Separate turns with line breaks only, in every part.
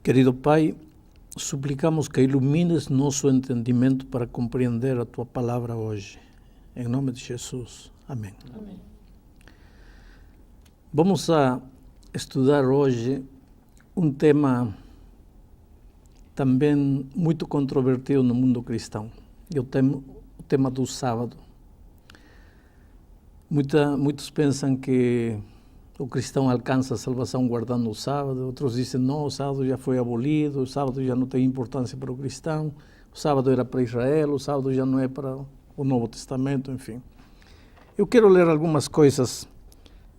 Querido Pai, suplicamos que ilumines nosso entendimento para compreender a Tua palavra hoje. Em nome de Jesus. Amém.
Amém.
Vamos a estudar hoje um tema também muito controvertido no mundo cristão. É o tema do sábado. Muitos pensam que o cristão alcança a salvação guardando o sábado, outros dizem não, o sábado já foi abolido, o sábado já não tem importância para o cristão, o sábado era para Israel, o sábado já não é para o Novo Testamento, enfim. Eu quero ler algumas coisas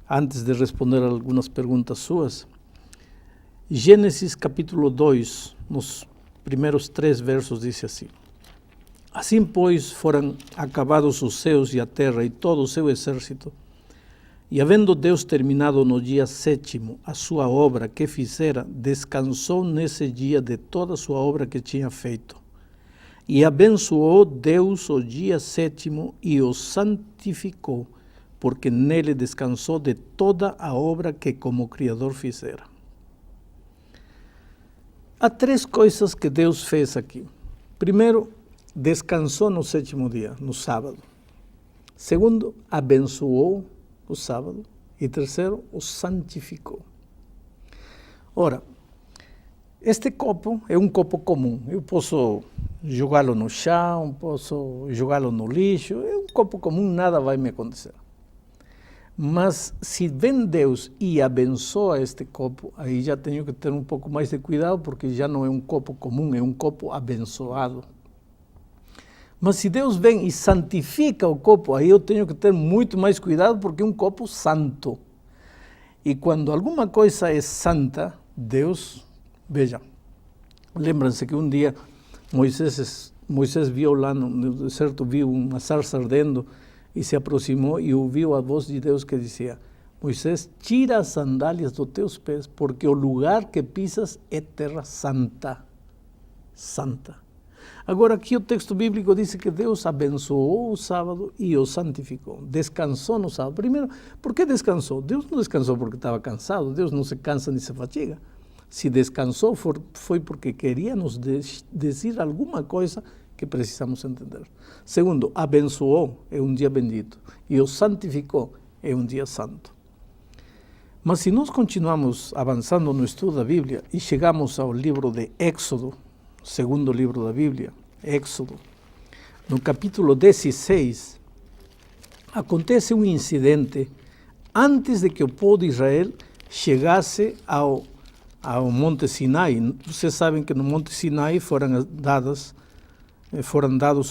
antes de responder algumas perguntas suas. Gênesis capítulo 2, nos primeiros 3 versos, diz assim: Assim, pois, foram acabados os céus e a terra e todo o seu exército, e havendo Deus terminado no dia 7º a sua obra que fizera, descansou nesse dia de toda a sua obra que tinha feito. E abençoou Deus o dia 7º e o santificou, porque nele descansou de toda a obra que como Criador fizera. Há 3 coisas que Deus fez aqui. Primeiro, descansou no 7º dia, no sábado. Segundo, abençoou o sábado. E terceiro, o santificou. Ora, este copo é um copo comum. Eu posso jogá-lo no chão, posso jogá-lo no lixo. É um copo comum, nada vai me acontecer. Mas se vem Deus e abençoa este copo, aí já tenho que ter um pouco mais de cuidado, porque já não é um copo comum, é um copo abençoado. Mas se Deus vem e santifica o copo, aí eu tenho que ter muito mais cuidado, porque é um copo santo. E quando alguma coisa é santa, Deus, veja, lembram-se que um dia Moisés viu lá no deserto, viu uma sarça ardendo e se aproximou e ouviu a voz de Deus que dizia: Moisés, tira as sandálias dos teus pés, porque o lugar que pisas é terra santa. Santa. Agora, aqui o texto bíblico diz que Deus abençoou o sábado e o santificou. Descansou no sábado. Primeiro, por que descansou? Deus não descansou porque estava cansado. Deus não se cansa nem se fatiga. Se descansou, foi porque queria nos dizer alguma coisa que precisamos entender. Segundo, abençoou, é um dia bendito. E o santificou, é um dia santo. Mas se nós continuamos avançando no estudo da Bíblia e chegamos ao livro de Éxodo, segundo livro da Bíblia, Éxodo, no capítulo 16, acontece um incidente antes de que o povo de Israel chegasse ao Monte Sinai. Vocês sabem que no Monte Sinai foram dados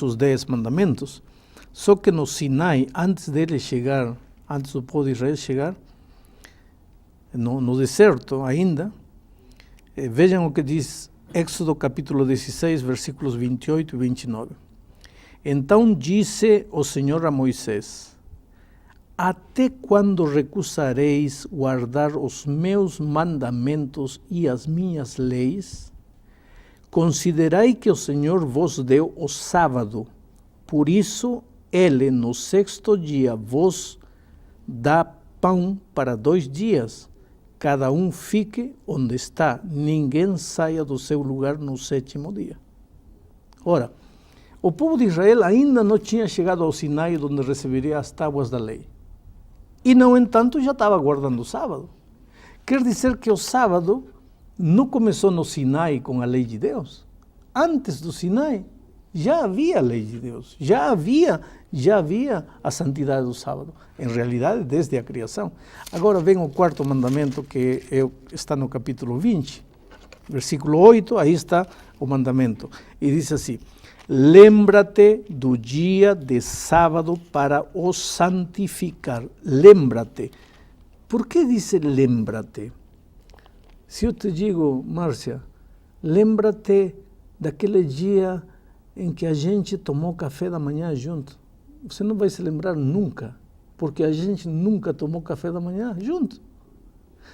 os 10 mandamentos. Só que no Sinai, antes do povo de Israel chegar, no deserto ainda, vejam o que diz Éxodo capítulo 16, versículos 28 e 29. Então disse o Senhor a Moisés: Até quando recusareis guardar os meus mandamentos e as minhas leis? Considerai que o Senhor vos deu o sábado, por isso ele no 6º dia vos dá pão para 2 dias. Cada um fique onde está, ninguém saia do seu lugar no 7º dia. Ora, o povo de Israel ainda não tinha chegado ao Sinai, onde receberia as tábuas da lei. E, no entanto, já estava guardando o sábado. Quer dizer que o sábado não começou no Sinai com a lei de Deus. Antes do Sinai, já havia a lei de Deus, já havia a santidade do sábado, em realidade desde a criação. Agora vem o 4º mandamento, que está no capítulo 20, versículo 8, aí está o mandamento, e diz assim: Lembra-te do dia de sábado para o santificar. Lembra-te. Por que diz lembra-te? Se eu te digo, Márcia, lembra-te daquele dia em que a gente tomou café da manhã junto, você não vai se lembrar nunca, porque a gente nunca tomou café da manhã junto.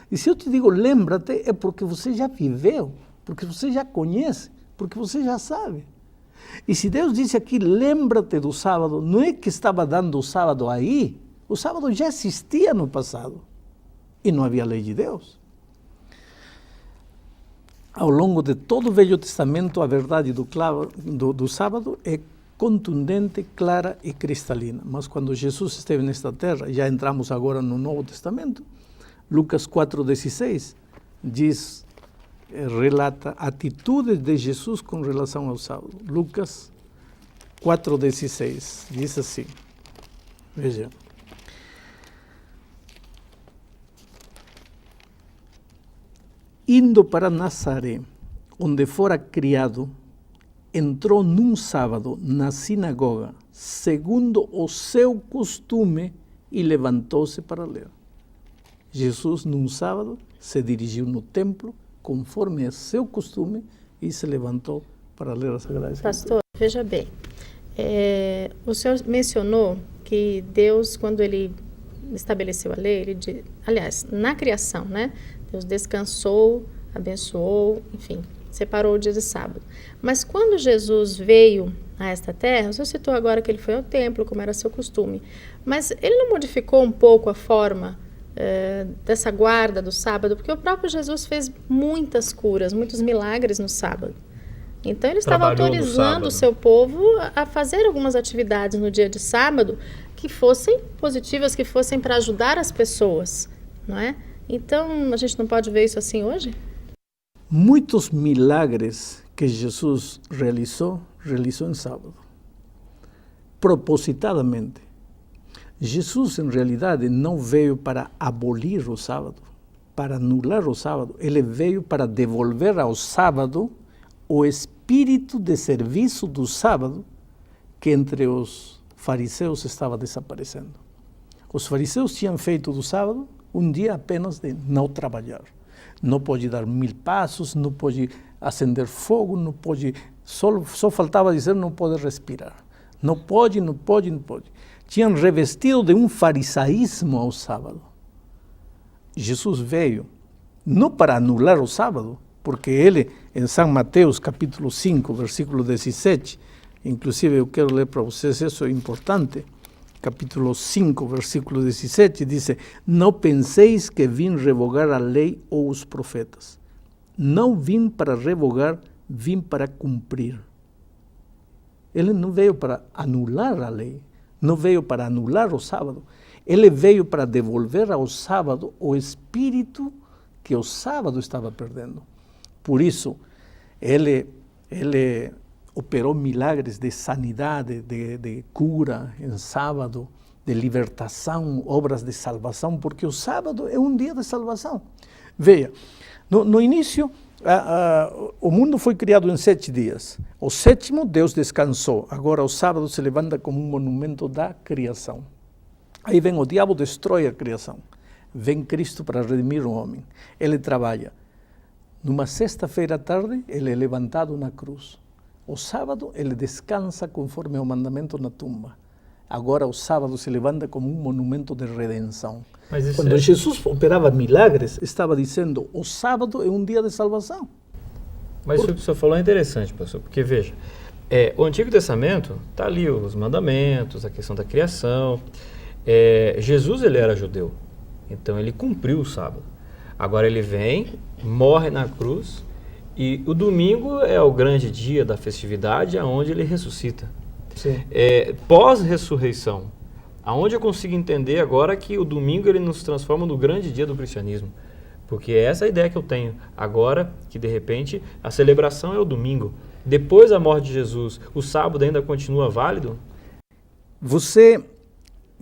E se eu te digo lembra-te, é porque você já viveu, porque você já conhece, porque você já sabe. E se Deus disse aqui, lembra-te do sábado, não é que estava dando o sábado aí, o sábado já existia no passado, e não havia lei de Deus. ao longo de todo o Velho Testamento, a verdade do sábado é contundente, clara e cristalina. Mas quando Jesus esteve nesta terra, já entramos agora no Novo Testamento, Lucas 4,16 diz, relata atitudes de Jesus com relação ao sábado. Lucas 4,16 diz assim, veja. Indo para Nazaré, onde fora criado, entrou num sábado na sinagoga, segundo o seu costume, e levantou-se para ler. Jesus, num sábado, se dirigiu no templo, conforme é seu costume, e se levantou para ler a Sagrada Escritura.
Pastor, veja bem, o senhor mencionou que Deus, quando ele estabeleceu a lei, aliás, na criação, né? Deus descansou, abençoou, enfim, separou o dia de sábado. Mas quando Jesus veio a esta terra, o senhor citou agora que ele foi ao templo, como era seu costume, mas ele não modificou um pouco a forma dessa guarda do sábado? Porque o próprio Jesus fez muitas curas, muitos milagres no sábado. Então ele estava autorizando o seu povo a fazer algumas atividades no dia de sábado que fossem positivas, que fossem para ajudar as pessoas, não é? Então, a gente não pode ver isso assim hoje?
Muitos milagres que Jesus realizou em sábado. Propositadamente. Jesus, em realidade, não veio para abolir o sábado, para anular o sábado. Ele veio para devolver ao sábado o espírito de serviço do sábado que entre os fariseus estava desaparecendo. Os fariseus tinham feito do sábado um dia apenas de não trabalhar. Não pode dar 1000 passos, não pode acender fogo, não pode, só faltava dizer não pode respirar. Não pode. Tinham revestido de um farisaísmo ao sábado. Jesus veio não para anular o sábado, porque ele, em São Mateus, capítulo 5, versículo 17, inclusive eu quero ler para vocês, isso é importante, capítulo 5, versículo 17, diz: não penseis que vim revogar a lei ou os profetas. Não vim para revogar, vim para cumprir. Ele não veio para anular a lei, não veio para anular o sábado. Ele veio para devolver ao sábado o espírito que o sábado estava perdendo. Por isso, ele operou milagres de sanidade, de cura em sábado, de libertação, obras de salvação, porque o sábado é um dia de salvação. Veja, no início, o mundo foi criado em 7 dias. O 7º, Deus descansou. Agora, o sábado se levanta como um monumento da criação. Aí vem o diabo, destrói a criação. Vem Cristo para redimir o homem. Ele trabalha. Numa sexta-feira à tarde, ele é levantado na cruz. O sábado, ele descansa conforme ao mandamento na tumba. Agora, o sábado se levanta como um monumento de redenção. Quando Jesus operava milagres, estava dizendo, o sábado é um dia de salvação.
Mas isso que o senhor falou é interessante, pastor, porque veja, o Antigo Testamento está ali os mandamentos, a questão da criação. Jesus, ele era judeu, então ele cumpriu o sábado. Agora ele vem, morre na cruz, e o domingo é o grande dia da festividade, onde ele ressuscita. Pós-ressurreição, aonde eu consigo entender agora que o domingo ele nos transforma no grande dia do cristianismo. Porque essa é a ideia que eu tenho agora, que de repente a celebração é o domingo. Depois da morte de Jesus, o sábado ainda continua válido?
Você,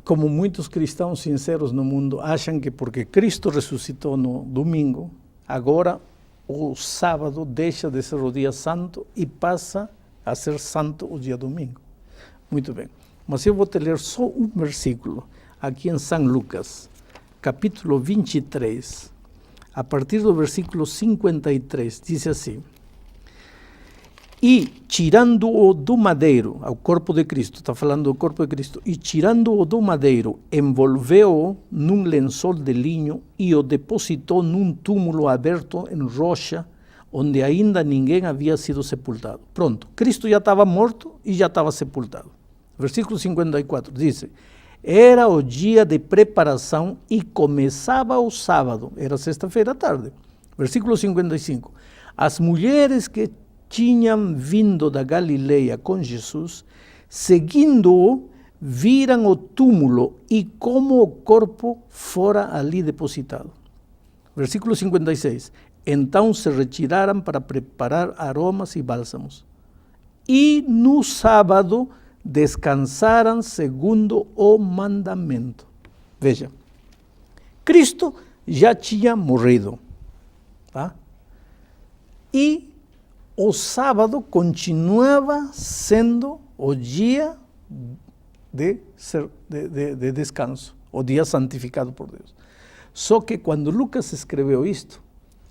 como muitos cristãos sinceros no mundo, acham que porque Cristo ressuscitou no domingo, agora o sábado deixa de ser o dia santo e passa a ser santo o dia domingo. Muito bem. Mas eu vou te ler só um versículo, aqui em São Lucas, capítulo 23, a partir do versículo 53, diz assim: e tirando-o do madeiro, ao corpo de Cristo, está falando do corpo de Cristo, e tirando-o do madeiro, envolveu-o num lençol de linho e o depositou num túmulo aberto em rocha, onde ainda ninguém havia sido sepultado. Pronto, Cristo já estava morto e já estava sepultado. Versículo 54 diz: era o dia de preparação e começava o sábado, era sexta-feira à tarde. Versículo 55. As mulheres que tinham vindo da Galileia com Jesus, seguindo-o, viram o túmulo e como o corpo fora ali depositado. Versículo 56. Então se retiraram para preparar aromas e bálsamos. E no sábado descansaram segundo o mandamento. Veja, Cristo já tinha morrido, tá? E o sábado continuava sendo o dia de descanso, o dia santificado por Deus. Só que quando Lucas escreveu isto,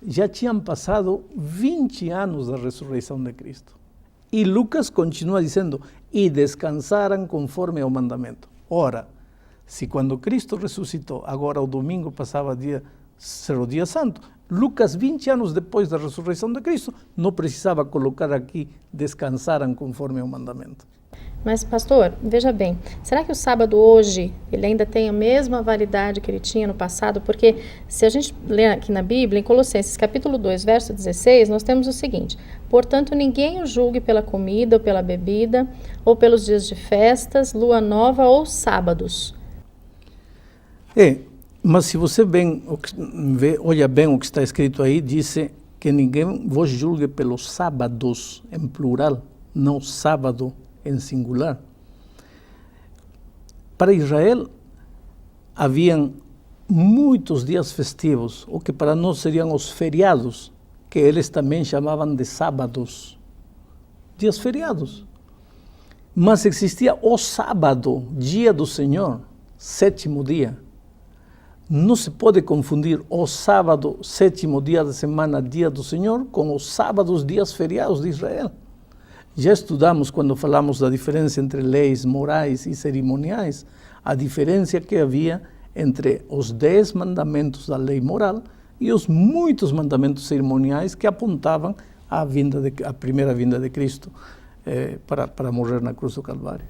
já tinham passado 20 anos da ressurreição de Cristo. E Lucas continua dizendo, e descansaram conforme ao mandamento. Ora, se quando Cristo ressuscitou, agora o domingo passava a ser o dia santo, Lucas, 20 anos depois da ressurreição de Cristo, não precisava colocar aqui, descansaram conforme ao mandamento.
Mas, pastor, veja bem, será que o sábado hoje, ele ainda tem a mesma validade que ele tinha no passado? Porque se a gente ler aqui na Bíblia, em Colossenses capítulo 2, verso 16, nós temos o seguinte: portanto, ninguém o julgue pela comida ou pela bebida, ou pelos dias de festas, lua nova ou sábados.
Mas se você olha bem o que está escrito aí, diz que ninguém vos julgue pelos sábados, em plural, não sábado em singular. Para Israel, haviam muitos dias festivos, o que para nós seriam os feriados, que eles também chamavam de sábados, dias feriados. Mas existia o sábado, dia do Senhor, 7º dia. Não se pode confundir o sábado, 7º dia da semana, dia do Senhor, com os sábados, dias feriados de Israel. Já estudamos, quando falamos da diferença entre leis morais e cerimoniais, a diferença que havia entre os 10 mandamentos da lei moral e os muitos mandamentos cerimoniais que apontavam à primeira vinda de Cristo para morrer na cruz do Calvário.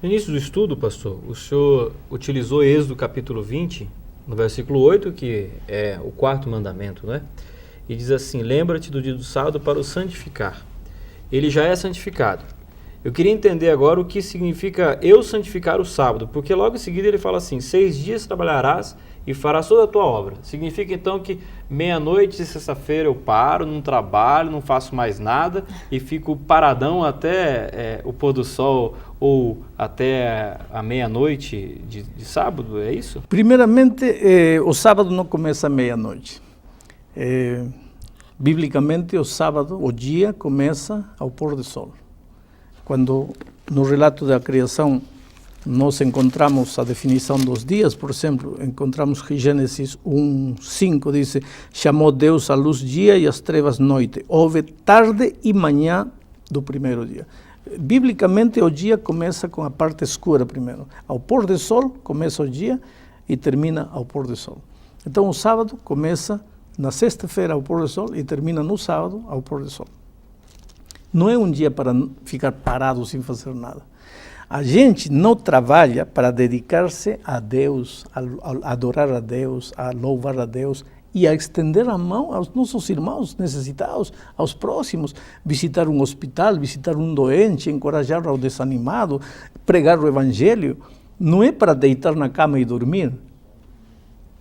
No início do estudo, pastor, o senhor utilizou Êxodo capítulo 20, no versículo 8, que é o 4º mandamento, né? E diz assim: lembra-te do dia do sábado para o santificar. Ele já é santificado. Eu queria entender agora o que significa eu santificar o sábado, porque logo em seguida ele fala assim: 6 dias trabalharás e farás toda a tua obra. Significa então que meia-noite de sexta-feira eu paro, não trabalho, não faço mais nada e fico paradão até o pôr do sol ou até a meia-noite de sábado, é isso?
Primeiramente, o sábado não começa à meia-noite. Biblicamente, o sábado, o dia, começa ao pôr do sol. Quando no relato da criação nós encontramos a definição dos dias, por exemplo, encontramos que Gênesis 1:5 diz: chamou Deus a luz dia e as trevas noite. Houve tarde e manhã do primeiro dia. Biblicamente, o dia começa com a parte escura primeiro. Ao pôr do sol começa o dia e termina ao pôr do sol. Então, o sábado começa na sexta-feira ao pôr do sol e termina no sábado ao pôr do sol. Não é um dia para ficar parado sem fazer nada. A gente não trabalha para dedicar-se a Deus, a adorar a Deus, a louvar a Deus e a estender a mão aos nossos irmãos necessitados, aos próximos, visitar um hospital, visitar um doente, encorajar ao desanimado, pregar o evangelho. Não é para deitar na cama e dormir.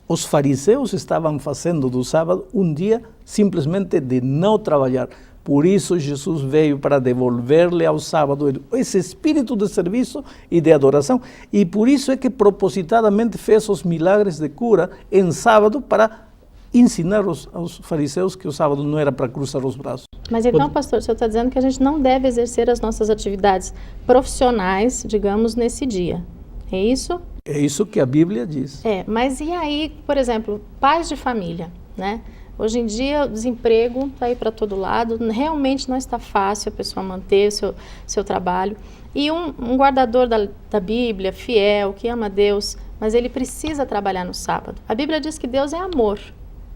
Os fariseus estavam fazendo do sábado um dia simplesmente de não trabalhar. Por isso Jesus veio para devolver-lhe ao sábado esse espírito de serviço e de adoração. E por isso é que propositadamente fez os milagres de cura em sábado para ensinar aos fariseus que o sábado não era para cruzar os braços.
Mas então, pastor, o senhor está dizendo que a gente não deve exercer as nossas atividades profissionais, digamos, nesse dia. É isso?
É isso que a Bíblia diz.
Mas e aí, por exemplo, pais de família, né? Hoje em dia o desemprego está aí para todo lado, realmente não está fácil a pessoa manter o seu trabalho. E um guardador da Bíblia, fiel, que ama Deus, mas ele precisa trabalhar no sábado. A Bíblia diz que Deus é amor.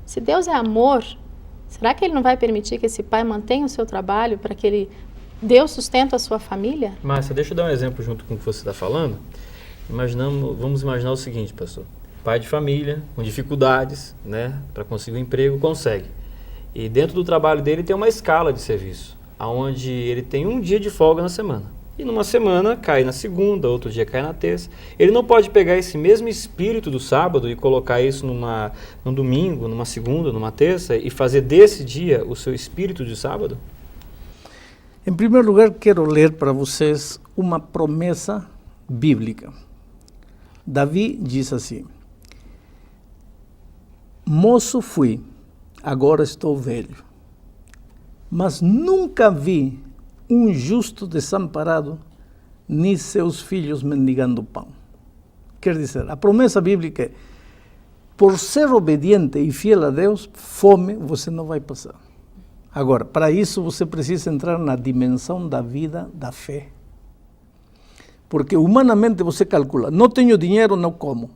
Se Deus é amor, será que ele não vai permitir que esse pai mantenha o seu trabalho para que ele dê o sustento à sua família?
Márcia, deixa eu dar um exemplo junto com o que você está falando. Vamos imaginar o seguinte, pastor. Pai de família, com dificuldades, né, para conseguir um emprego, consegue. E dentro do trabalho dele tem uma escala de serviço, onde ele tem um dia de folga na semana. E numa semana cai na segunda, outro dia cai na terça. Ele não pode pegar esse mesmo espírito do sábado e colocar isso num domingo, numa segunda, numa terça e fazer desse dia o seu espírito de sábado?
Em primeiro lugar, quero ler para vocês uma promessa bíblica. Davi diz assim: moço fui, agora estou velho, mas nunca vi um justo desamparado, nem seus filhos mendigando pão. Quer dizer, a promessa bíblica é: por ser obediente e fiel a Deus, fome você não vai passar. Agora, para isso você precisa entrar na dimensão da vida da fé. Porque humanamente você calcula, não tenho dinheiro, não como.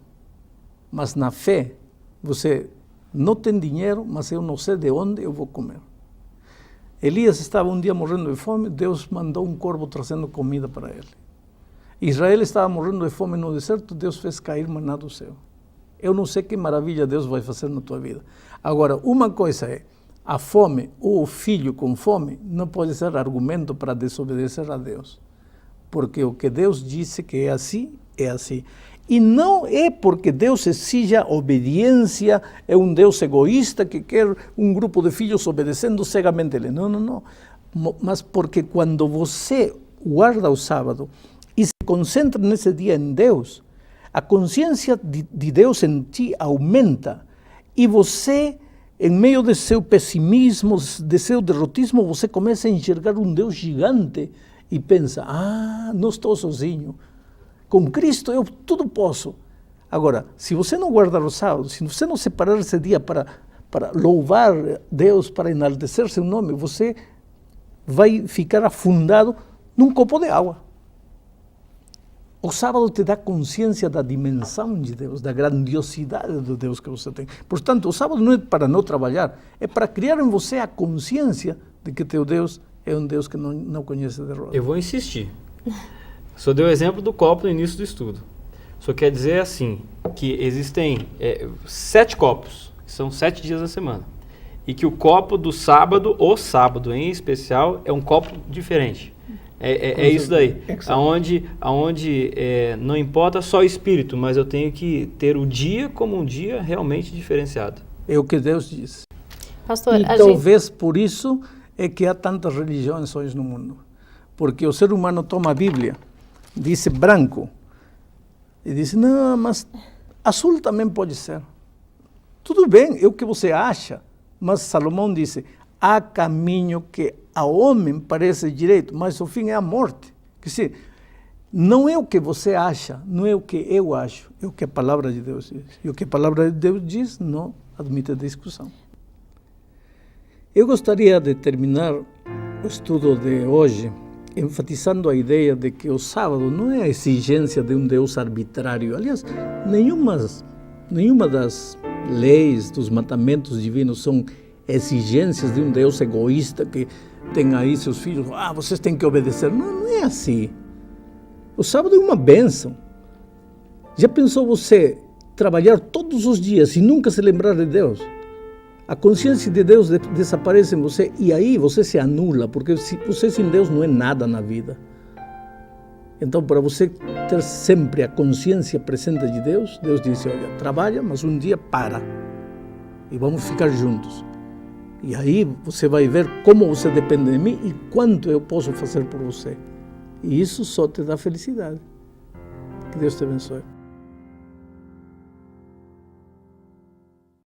Mas na fé, você não tem dinheiro, mas eu não sei de onde eu vou comer. Elias estava um dia morrendo de fome, Deus mandou um corvo trazendo comida para ele. Israel estava morrendo de fome no deserto, Deus fez cair maná do céu. Eu não sei que maravilha Deus vai fazer na tua vida. Agora, uma coisa é, a fome ou o filho com fome não pode ser argumento para desobedecer a Deus. Porque o que Deus disse que é assim, é assim. E não é porque Deus exija obediência, é um Deus egoísta que quer um grupo de filhos obedecendo cegamente a Ele. Não, não, não. Mas porque quando você guarda o sábado e se concentra nesse dia em Deus, a consciência de Deus em ti aumenta e você, em meio de seu pessimismo, de seu derrotismo, você começa a enxergar um Deus gigante e pensa, não estou sozinho. Com Cristo eu tudo posso. Agora, se você não guardar o sábado, se você não separar esse dia para louvar Deus, para enaltecer seu nome, você vai ficar afundado num copo de água. O sábado te dá consciência da dimensão de Deus, da grandiosidade do Deus que você tem. Portanto, o sábado não é para não trabalhar, é para criar em você a consciência de que teu Deus é um Deus que não conhece derrota.
Eu vou insistir. O senhor deu o exemplo do copo no início do estudo. O senhor quer dizer assim, que existem 7 copos, que são 7 dias da semana, e que o copo do sábado, o sábado em especial, é um copo diferente. É isso daí, aonde não importa só o espírito, mas eu tenho que ter o dia como um dia realmente diferenciado.
É o que Deus diz.
Pastor,
e talvez por isso é que há tantas religiões hoje no mundo. Porque o ser humano toma a Bíblia, diz branco, e diz, não, mas azul também pode ser. Tudo bem, é o que você acha, mas Salomão disse, há caminho que ao homem parece direito, mas o fim é a morte. Quer dizer, não é o que você acha, não é o que eu acho, é o que a palavra de Deus diz. E o que a palavra de Deus diz não admite discussão. Eu gostaria de terminar o estudo de hoje enfatizando a ideia de que o sábado não é a exigência de um Deus arbitrário. Aliás, nenhuma das leis, dos mandamentos divinos são exigências de um Deus egoísta que tem aí seus filhos, vocês têm que obedecer. Não é assim. O sábado é uma bênção. Já pensou você trabalhar todos os dias e nunca se lembrar de Deus? A consciência de Deus desaparece em você e aí você se anula, porque você sem Deus não é nada na vida. Então, para você ter sempre a consciência presente de Deus, Deus disse, olha, trabalha, mas um dia para e vamos ficar juntos. E aí você vai ver como você depende de mim e quanto eu posso fazer por você. E isso só te dá felicidade. Que Deus te abençoe.